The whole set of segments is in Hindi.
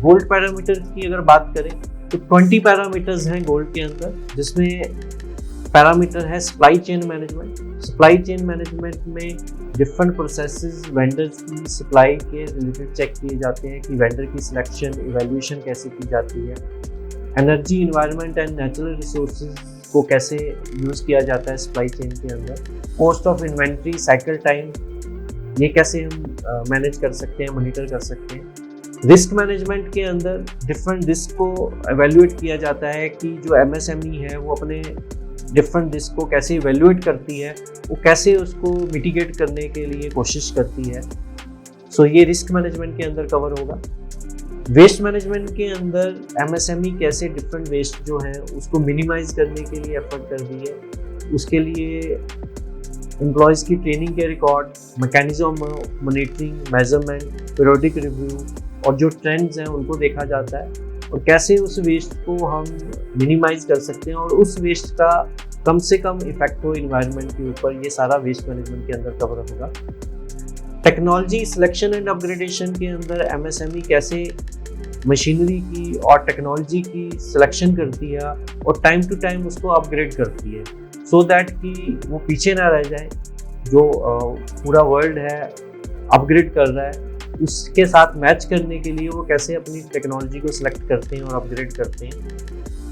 गोल्ड पैरामीटर की अगर बात करें तो 20 पैरामीटर्स हैं गोल्ड के अंदर, जिसमें पैरामीटर है supply chain management. Supply chain management में डिफरेंट प्रोसेसेस वेंडर्स की सप्लाई के रिलेटेड चेक किए जाते हैं कि वेंडर की सिलेक्शन इवैल्यूएशन कैसे की जाती है, energy environment and natural resources को कैसे यूज़ किया जाता है सप्लाई चेन के अंदर, cost of inventory, cycle time, ये कैसे हम मैनेज कर सकते हैं, मॉनिटर कर सकते हैं। रिस्क मैनेजमेंट के अंदर डिफरेंट रिस्क को एवेल्युएट किया जाता है कि जो एमएसएमई है वो अपने डिफरेंट रिस्क को कैसे इवेल्युएट करती है, वो कैसे उसको मिटिगेट करने के लिए कोशिश करती है। सो ये रिस्क मैनेजमेंट के अंदर कवर होगा। वेस्ट मैनेजमेंट के अंदर एमएसएमई कैसे डिफरेंट वेस्ट जो है उसको मिनिमाइज करने के लिए एफर्ट कर रही है, उसके लिए एम्प्लॉयज़ की ट्रेनिंग के record, mechanism monitoring, measurement, periodic review और जो ट्रेंड्स हैं उनको देखा जाता है और कैसे उस वेस्ट को हम मिनिमाइज कर सकते हैं और उस वेस्ट का कम से कम इफेक्ट हो इन्वायरमेंट के ऊपर, ये सारा वेस्ट मैनेजमेंट के अंदर कवर होगा। टेक्नोलॉजी सिलेक्शन एंड अपग्रेडेशन के अंदर एमएसएमई कैसे मशीनरी की और टेक्नोलॉजी की सिलेक्शन करती है और टाइम टू टाइम उसको अपग्रेड करती है, सो दैट कि वो पीछे ना रह जाए। जो पूरा वर्ल्ड है अपग्रेड कर रहा है, उसके साथ मैच करने के लिए वो कैसे अपनी टेक्नोलॉजी को सिलेक्ट करते हैं और अपग्रेड करते हैं।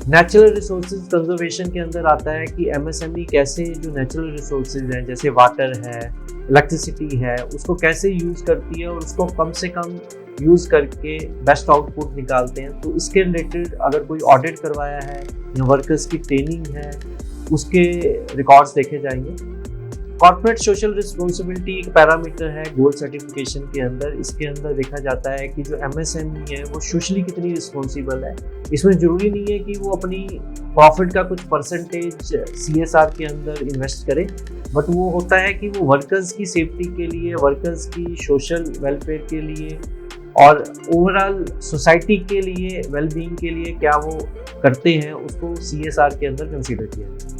नेचुरल रिसोर्सेज कंजर्वेशन के अंदर आता है कि एमएसएमई कैसे जो नेचुरल रिसोर्सेज हैं जैसे वाटर है, इलेक्ट्रिसिटी है, उसको कैसे यूज़ करती है और उसको कम से कम यूज़ करके बेस्ट आउटपुट निकालते हैं। तो इसके रिलेटेड अगर कोई ऑडिट करवाया है या वर्कर्स की ट्रेनिंग है, उसके रिकॉर्ड्स देखे जाएंगे। कॉर्पोरेट सोशल रिस्पॉन्सिबिलिटी एक पैरामीटर है गोल्ड सर्टिफिकेशन के अंदर। इसके अंदर देखा जाता है कि जो एमएसएमई है वो सोशली कितनी रिस्पॉन्सिबल है। इसमें ज़रूरी नहीं है कि वो अपनी प्रॉफिट का कुछ परसेंटेज सीएसआर के अंदर इन्वेस्ट करे, बट वो होता है कि वो वर्कर्स की सेफ्टी के लिए, वर्कर्स की सोशल वेलफेयर के लिए और ओवरऑल सोसाइटी के लिए, वेलबींग के लिए क्या वो करते हैं, उसको सीएसआर के अंदर कंसीडर किया जाए।